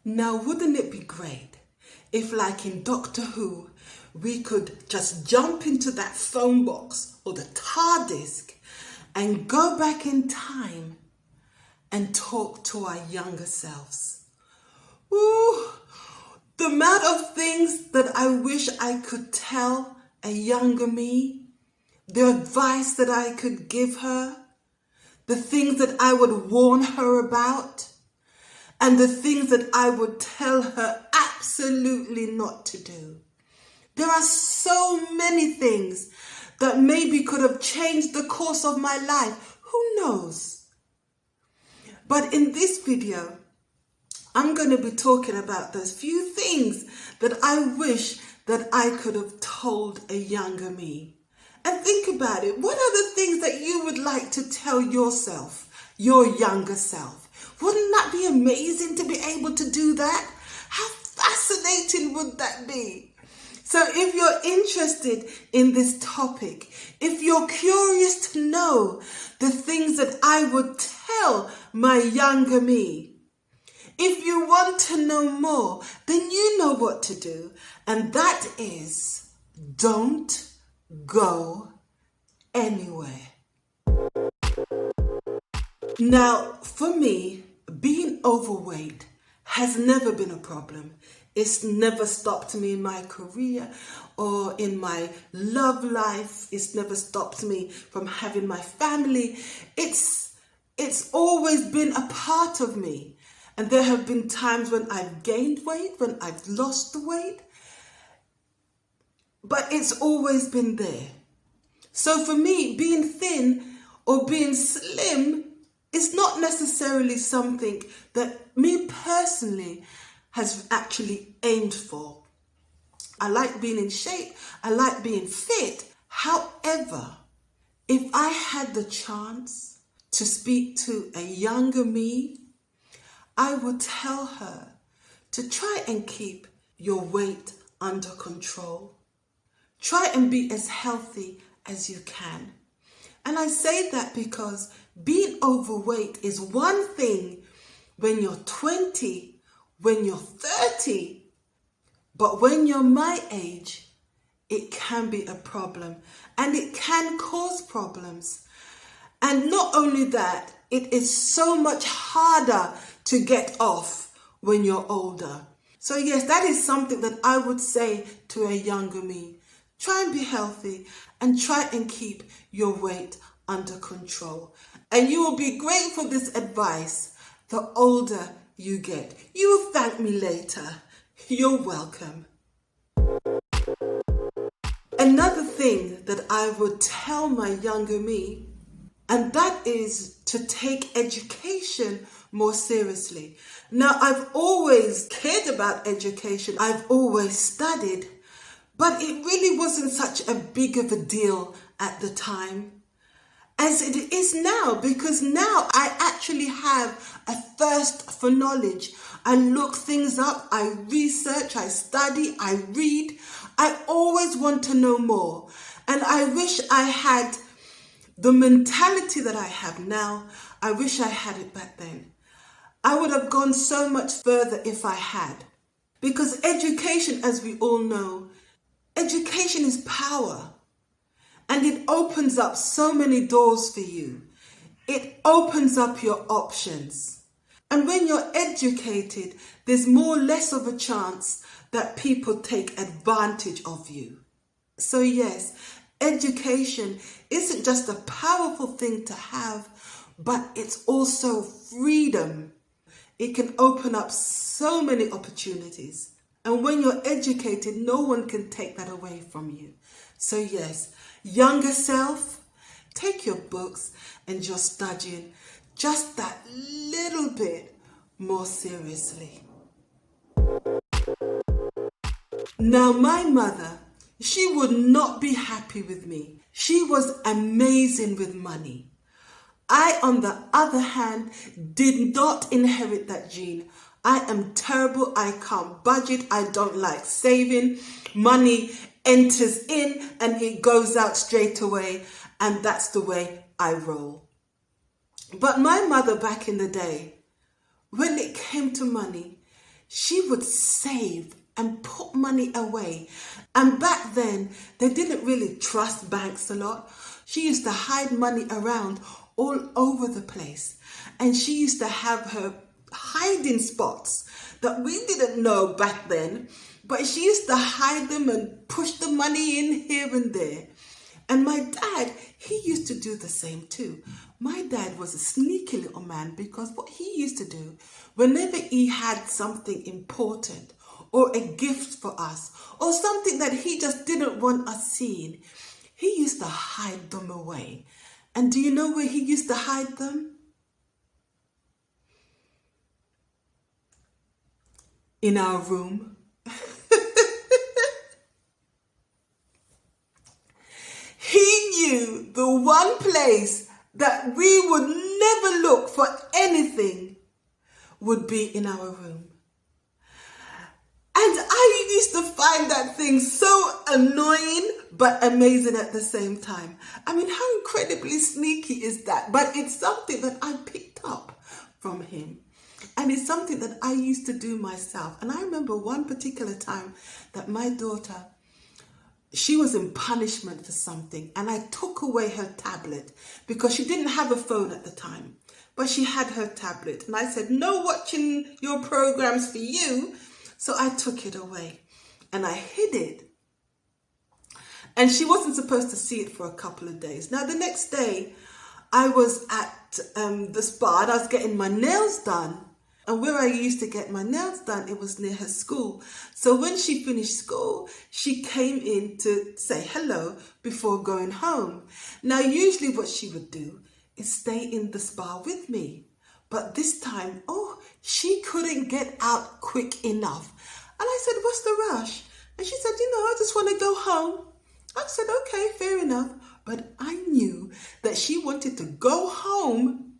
Now, wouldn't it be great if, like in Doctor Who, we could just jump into that phone box or the TARDIS and go back in time and talk to our younger selves? Ooh, the amount of things that I wish I could tell a younger me, the advice that I could give her, the things that I would warn her about, and the things that I would tell her absolutely not to do. There are so many things that maybe could have changed the course of my life. Who knows? But in this video, I'm going to be talking about those few things that I wish that I could have told a younger me. And think about it. What are the things that you would like to tell yourself, your younger self? Wouldn't that be amazing to be able to do that? How fascinating would that be? So if you're interested in this topic, if you're curious to know the things that I would tell my younger me, if you want to know more, then you know what to do. And that is, don't go anywhere. Now, for me, being overweight has never been a problem. It's never stopped me in my career or in my love life. It's never stopped me from having my family. It's always been a part of me. And there have been times when I've gained weight, when I've lost the weight, but it's always been there. So for me, being thin or being slim is not necessarily something that me personally has actually aimed for. I like being in shape. I like being fit. However, if I had the chance to speak to a younger me, I would tell her to try and keep your weight under control. Try and be as healthy as you can. And I say that because being overweight is one thing when you're 20, when you're 30, but when you're my age, it can be a problem and it can cause problems. And not only that, it is so much harder to get off when you're older. So yes, that is something that I would say to a younger me. Try and be healthy and try and keep your weight under control. And you will be grateful for this advice the older you get. You will thank me later. You're welcome. Another thing that I would tell my younger me, and that is to take education more seriously. Now, I've always cared about education. I've always studied, but it really wasn't such a big of a deal at the time as it is now, because now I actually have a thirst for knowledge. I look things up, I research, I study, I read. I always want to know more. And I wish I had the mentality that I have now. I wish I had it back then. I would have gone so much further if I had. Because education, as we all know, education is power. And it opens up so many doors for you. It opens up your options. And when you're educated, there's more or less of a chance that people take advantage of you. So yes, education isn't just a powerful thing to have, but it's also freedom. It can open up so many opportunities. And when you're educated, no one can take that away from you. So yes, younger self, take your books and your studying just that little bit more seriously. Now, my mother, she would not be happy with me. She was amazing with money. I, on the other hand, did not inherit that gene. I am terrible. I can't budget. I don't like saving. Money enters in and it goes out straight away. And that's the way I roll. But my mother back in the day, when it came to money, she would save and put money away. And back then, they didn't really trust banks a lot. She used to hide money around all over the place. And she used to have her hiding spots that we didn't know back then. But she used to hide them and push the money in here and there. And my dad, he used to do the same too. My dad was a sneaky little man, because what he used to do, whenever he had something important or a gift for us or something that he just didn't want us seeing, he used to hide them away. And do you know where he used to hide them? In our room. He knew the one place that we would never look for anything would be in our room. And I used to find that thing so annoying but amazing at the same time. I mean, how incredibly sneaky is that? But it's something that I picked up from him. And it's something that I used to do myself. And I remember one particular time that my daughter, she was in punishment for something, and I took away her tablet because she didn't have a phone at the time, but she had her tablet. And I said, no watching your programs for you. So I took it away and I hid it. And she wasn't supposed to see it for a couple of days. Now, the next day I was at the spa and I was getting my nails done. And where I used to get my nails done, it was near her school. So when she finished school, she came in to say hello before going home. Now, usually what she would do is stay in the spa with me. But this time, she couldn't get out quick enough. And I said, what's the rush? And she said, I just want to go home. I said, okay, fair enough. But I knew that she wanted to go home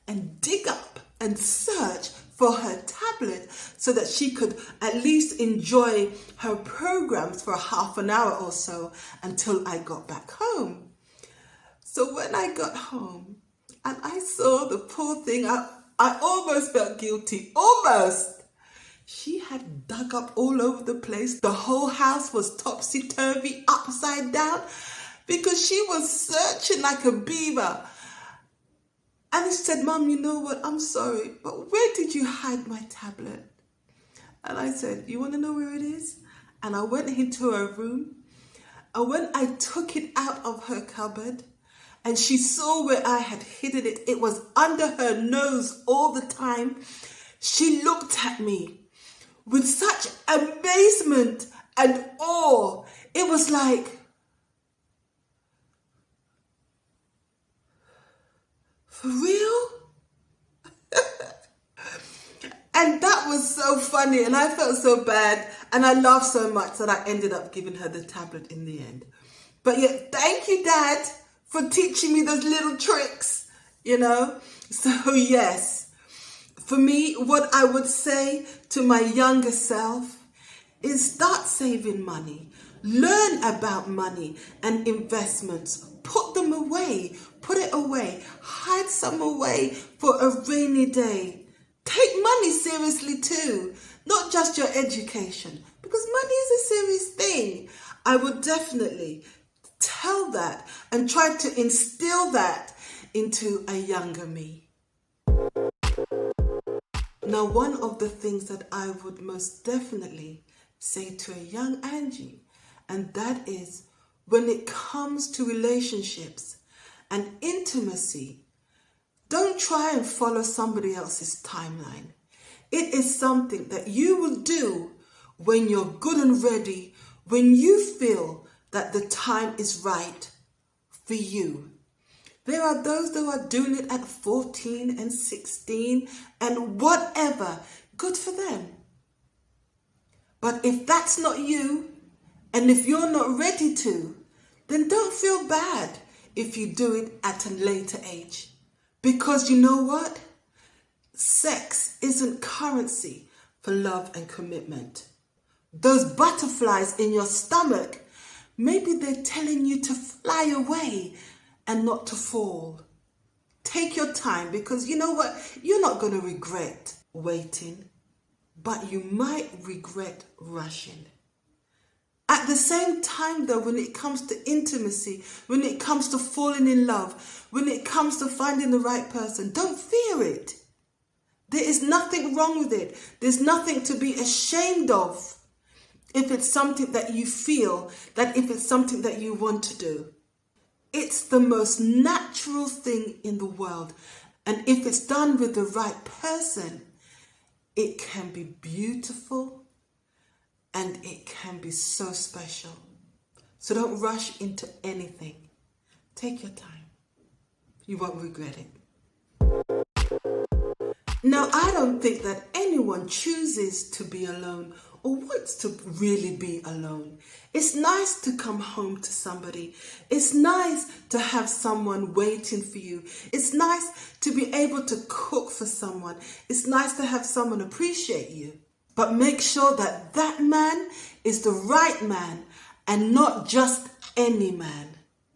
and dig up and search for her tablet so that she could at least enjoy her programs for half an hour or so until I got back home. So when I got home and I saw the poor thing, I almost felt guilty, almost. She had dug up all over the place. The whole house was topsy-turvy, upside down, because she was searching like a beaver. And he said, Mum, you know what? I'm sorry, but where did you hide my tablet? And I said, you want to know where it is? And I went into her room. And when I took it out of her cupboard and she saw where I had hidden it, it was under her nose all the time. She looked at me with such amazement and awe. It was like, for real? And that was so funny, and I felt so bad, and I laughed so much that I ended up giving her the tablet in the end. But yet, thank you, Dad, for teaching me those little tricks, So yes, for me, what I would say to my younger self is start saving money. Learn about money and investments. Put them away. Put it away. Hide some away for a rainy day. Take money seriously too, not just your education, because money is a serious thing. I would definitely tell that and try to instill that into a younger me. Now, one of the things that I would most definitely say to a young Angie, and that is, when it comes to relationships and intimacy, don't try and follow somebody else's timeline. It is something that you will do when you're good and ready, when you feel that the time is right for you. There are those that are doing it at 14 and 16 and whatever. Good for them. But if that's not you, and if you're not ready to, then don't feel bad if you do it at a later age. Because you know what? Sex isn't currency for love and commitment. Those butterflies in your stomach, maybe they're telling you to fly away and not to fall. Take your time, because you know what? You're not going to regret waiting. but you might regret rushing. At the same time though, when it comes to intimacy, when it comes to falling in love, when it comes to finding the right person, don't fear it. There is nothing wrong with it. There's nothing to be ashamed of if it's something that you feel, that if it's something that you want to do. It's the most natural thing in the world. And if it's done with the right person, it can be beautiful and it can be so special. So don't rush into anything. Take your time. You won't regret it. Now, I don't think that anyone chooses to be alone or wants to really be alone. It's nice to come home to somebody. It's nice to have someone waiting for you. It's nice to be able to cook for someone. It's nice to have someone appreciate you. But make sure that that man is the right man and not just any man.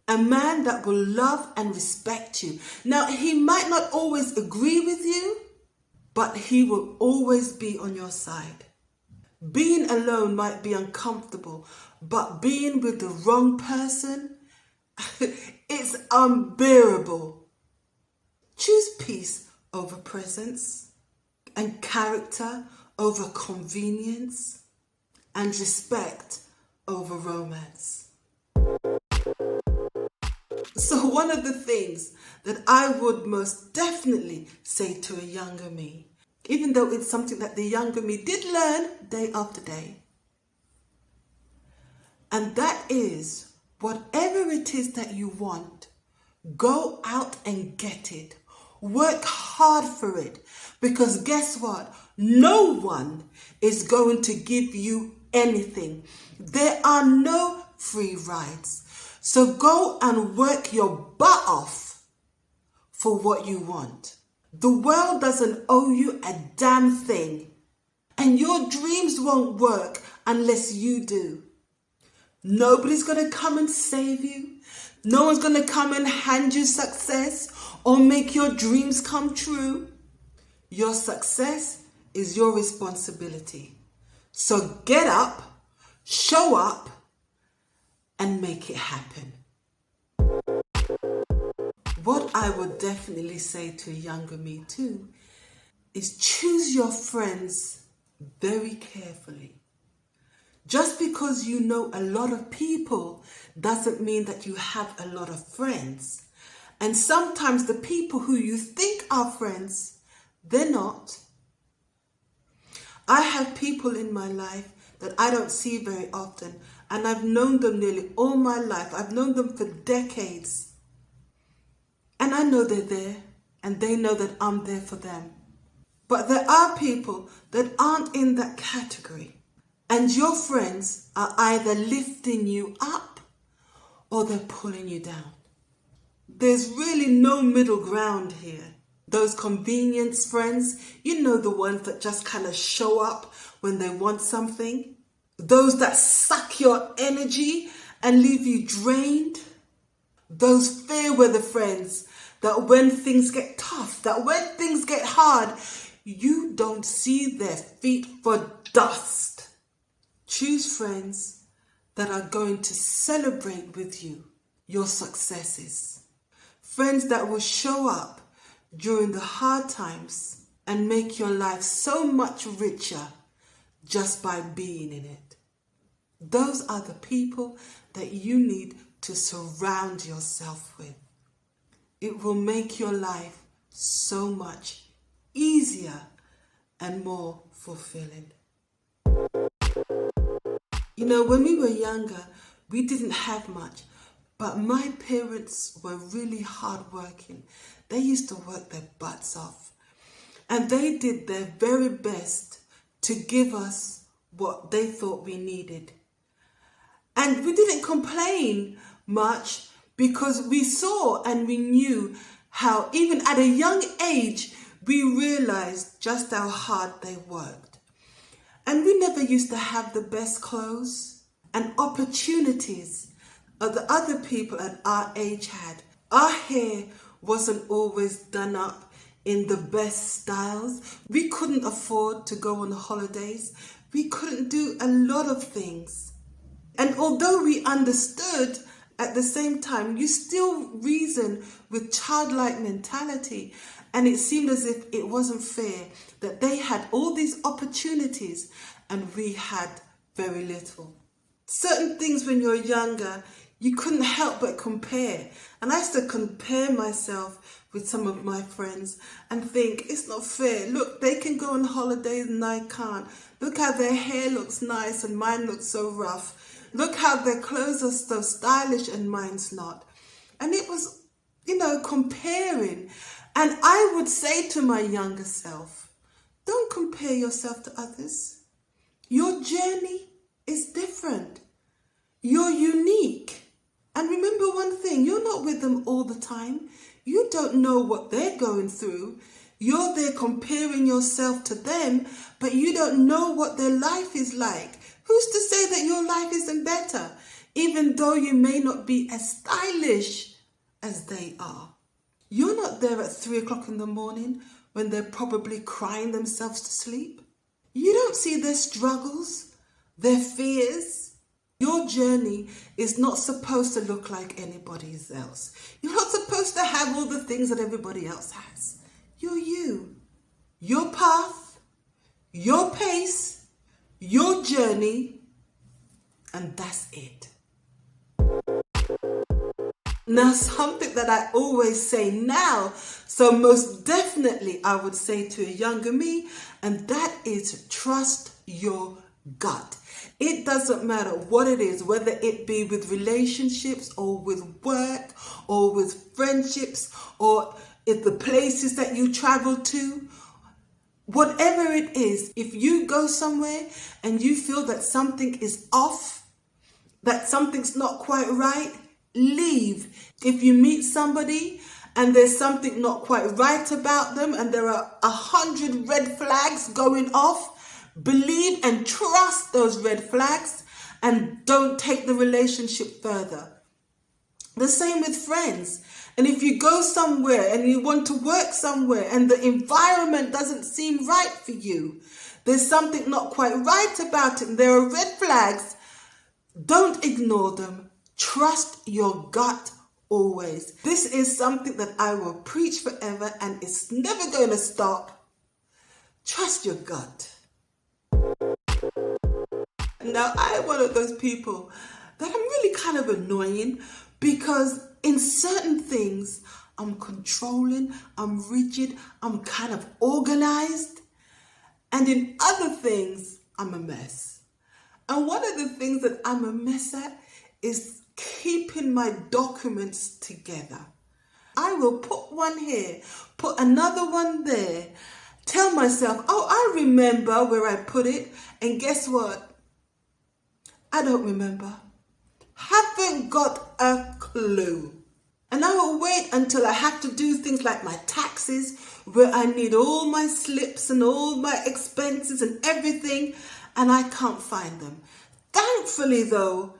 A man that will love and respect you. Now, he might not always agree with you, but he will always be on your side. Being alone might be uncomfortable, but being with the wrong person, it's unbearable. Choose peace over presence, and character over convenience, and respect over romance. So one of the things that I would most definitely say to a younger me, even though it's something that the younger me did learn day after day, and that is, whatever it is that you want, go out and get it. Work hard for it, because guess what? No one is going to give you anything. There are no free rides. So go and work your butt off for what you want. The world doesn't owe you a damn thing. And your dreams won't work unless you do. Nobody's going to come and save you. No one's going to come and hand you success or make your dreams come true. Your success is your responsibility. So get up, show up, and make it happen. What I would definitely say to younger me too is choose your friends very carefully. Just because you know a lot of people doesn't mean that you have a lot of friends. And sometimes the people who you think are friends, they're not. I have people in my life that I don't see very often, and I've known them nearly all my life. I've known them for decades. And I know they're there, and they know that I'm there for them. But there are people that aren't in that category. And your friends are either lifting you up or they're pulling you down. There's really no middle ground here. Those convenience friends, you know, the ones that just kind of show up when they want something. Those that suck your energy and leave you drained. Those fair weather friends that when things get tough, that when things get hard, you don't see their feet for dust. Choose friends that are going to celebrate with you your successes. Friends that will show up during the hard times and make your life so much richer just by being in it. Those are the people that you need to surround yourself with. It will make your life so much easier and more fulfilling. You know, when we were younger, we didn't have much, but my parents were really hardworking. They used to work their butts off, and they did their very best to give us what they thought we needed. And we didn't complain much because we saw and we knew how, even at a young age, we realized just how hard they worked. And we never used to have the best clothes and opportunities that other people at our age had. Our hair wasn't always done up in the best styles. We couldn't afford to go on holidays. We couldn't do a lot of things. And although we understood, at the same time, you still reason with childlike mentality. And it seemed as if it wasn't fair that they had all these opportunities and we had very little. Certain things when you're younger, you couldn't help but compare. And I used to compare myself with some of my friends and think, it's not fair. Look, they can go on holidays and I can't. Look how their hair looks nice and mine looks so rough. Look how their clothes are so stylish and mine's not. And it was, comparing. And I would say to my younger self, don't compare yourself to others. Your journey is different. You're unique. And remember one thing, you're not with them all the time. You don't know what they're going through. You're there comparing yourself to them, but you don't know what their life is like. Who's to say that your life isn't better, even though you may not be as stylish as they are? You're not there at 3 o'clock in the morning when they're probably crying themselves to sleep. You don't see their struggles, their fears. Your journey is not supposed to look like anybody else. You're not supposed to have all the things that everybody else has. You're you. Your path, your pace, your journey, and that's it. Now, something that I always say now, so most definitely I would say to a younger me, and that is trust your gut. It doesn't matter what it is, whether it be with relationships or with work or with friendships or in the places that you travel to. Whatever it is, if you go somewhere and you feel that something is off, that something's not quite right, leave. If you meet somebody and there's something not quite right about them and there are 100 red flags going off, believe and trust those red flags and don't take the relationship further. The same with friends. And if you go somewhere and you want to work somewhere and the environment doesn't seem right for you, there's something not quite right about it and there are red flags, don't ignore them. Trust your gut always. This is something that I will preach forever and it's never going to stop. Trust your gut. Now, I'm one of those people that I'm really kind of annoying because in certain things, I'm controlling, I'm rigid, I'm kind of organized. And in other things, I'm a mess. And one of the things that I'm a mess at is keeping my documents together. I will put one here, put another one there, tell myself, oh, I remember where I put it. And guess what? I don't remember. Haven't got a clue. And I will wait until I have to do things like my taxes, where I need all my slips and all my expenses and everything, and I can't find them. Thankfully, though,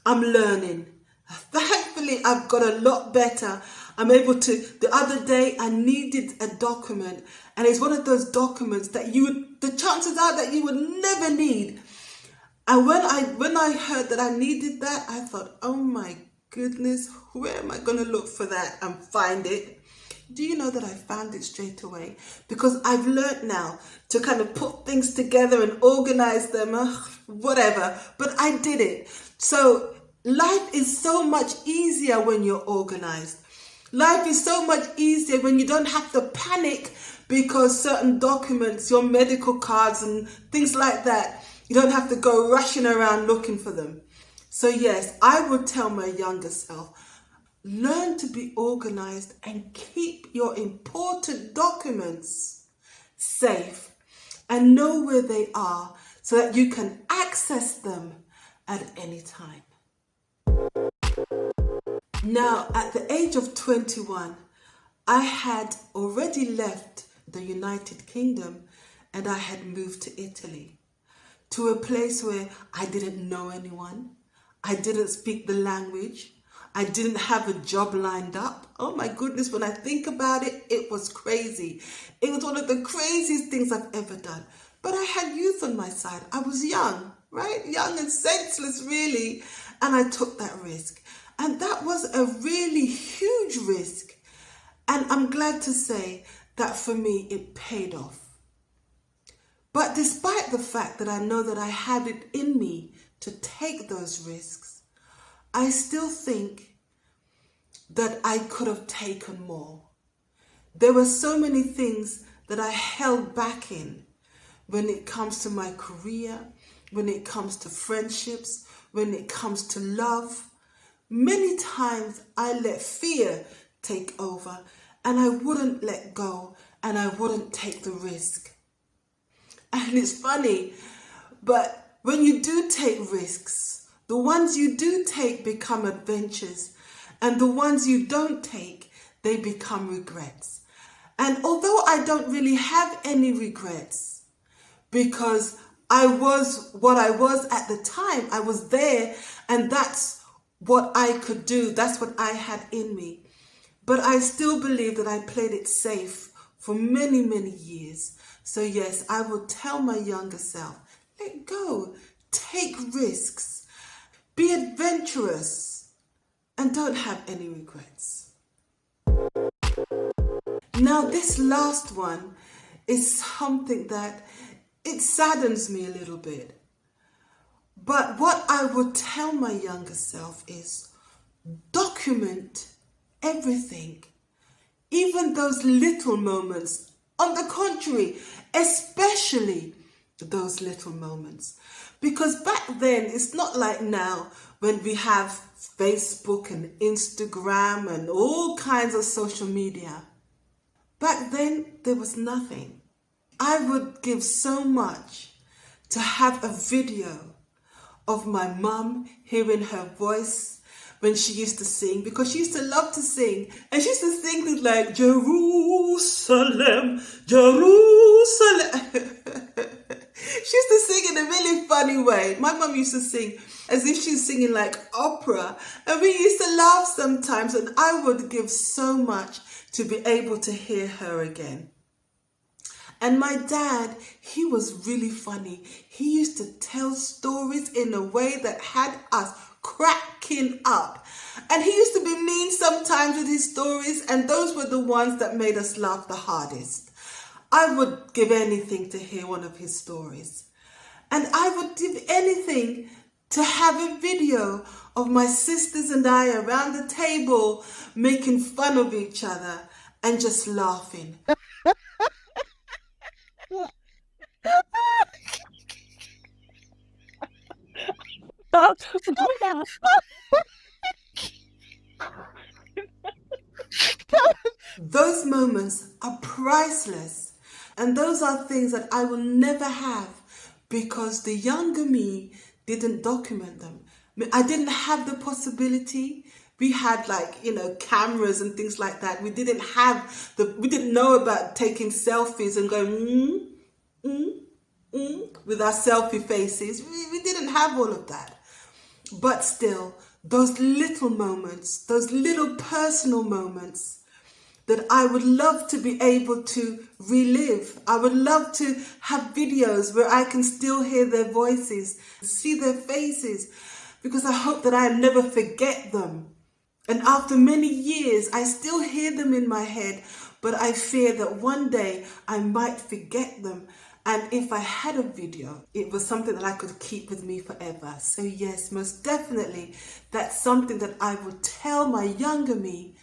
I'm learning. Thankfully, I've got a lot better. I'm able to, the other day, I needed a document, and it's one of those documents that the chances are that you would never need. And when I heard that I needed that, I thought, oh my goodness, where am I going to look for that and find it? Do you know that I found it straight away? Because I've learned now to kind of put things together and organize them, whatever. But I did it. So life is so much easier when you're organized. Life is so much easier when you don't have to panic because certain documents, your medical cards and things like that, you don't have to go rushing around looking for them. So yes, I would tell my younger self, learn to be organized and keep your important documents safe and know where they are so that you can access them at any time. Now, at the age of 21, I had already left the United Kingdom and I had moved to Italy, to a place where I didn't know anyone. I didn't speak the language. I didn't have a job lined up. Oh my goodness, when I think about it, it was crazy. It was one of the craziest things I've ever done. But I had youth on my side. I was young, right? Young and senseless, really. And I took that risk. And that was a really huge risk. And I'm glad to say that for me, it paid off. But despite the fact that I know that I had it in me to take those risks, I still think that I could have taken more. There were so many things that I held back in when it comes to my career, when it comes to friendships, when it comes to love. Many times I let fear take over and I wouldn't let go and I wouldn't take the risk. And it's funny, but when you do take risks, the ones you do take become adventures, and the ones you don't take, they become regrets. And although I don't really have any regrets, because I was what I was at the time, I was there, and that's what I could do, that's what I had in me. But I still believe that I played it safe for many, many years. So yes, I would tell my younger self, let go, take risks, be adventurous, and don't have any regrets. Now, this last one is something that it saddens me a little bit. But what I would tell my younger self is document everything, even those little moments. On the contrary, especially those little moments. Because back then, it's not like now when we have Facebook and Instagram and all kinds of social media. Back then, there was nothing. I would give so much to have a video of my mum hearing her voice when she used to sing, because she used to love to sing, and she used to sing things like Jerusalem, Jerusalem. She used to sing in a really funny way. My mum used to sing as if she's singing like opera, and we used to laugh sometimes, and I would give so much to be able to hear her again. And my dad, he was really funny. He used to tell stories in a way that had us cracking up. And he used to be mean sometimes with his stories, and those were the ones that made us laugh the hardest. I would give anything to hear one of his stories. And I would give anything to have a video of my sisters and I around the table making fun of each other and just laughing. Those moments are priceless, and those are things that I will never have because the younger me didn't document them. I didn't have the possibility. We had cameras and things like that. We didn't know about taking selfies and going with our selfie faces. We didn't have all of that. But still, those little moments, those little personal moments that I would love to be able to relive. I would love to have videos where I can still hear their voices, see their faces, because I hope that I never forget them. And after many years, I still hear them in my head, but I fear that one day I might forget them. And if I had a video, it was something that I could keep with me forever. So yes, most definitely, that's something that I would tell my younger me.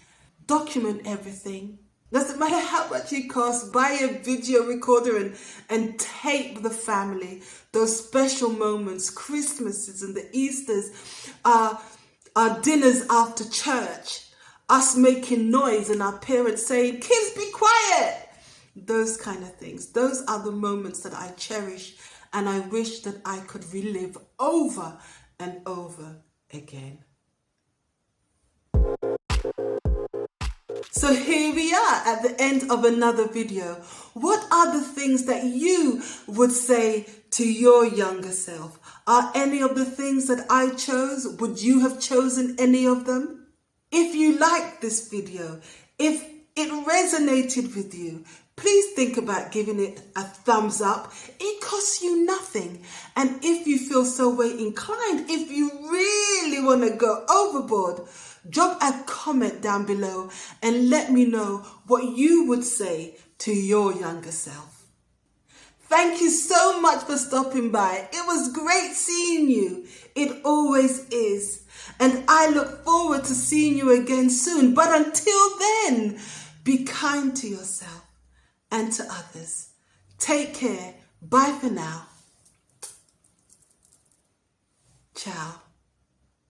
Document everything. Doesn't matter how much it costs, buy a video recorder and tape the family. Those special moments, Christmases and the Easters, our dinners after church, us making noise and our parents saying, kids, be quiet. Those kind of things. Those are the moments that I cherish and I wish that I could relive over and over again. So here we are at the end of another video. What are the things that you would say to your younger self? Are any of the things that I chose, would you have chosen any of them? If you like this video, if it resonated with you, please think about giving it a thumbs up. It costs you nothing. And if you feel so way inclined, if you really want to go overboard, drop a comment down below and let me know what you would say to your younger self. Thank you so much for stopping by. It was great seeing you. It always is. And I look forward to seeing you again soon. But until then, be kind to yourself and to others. Take care. Bye for now. Ciao.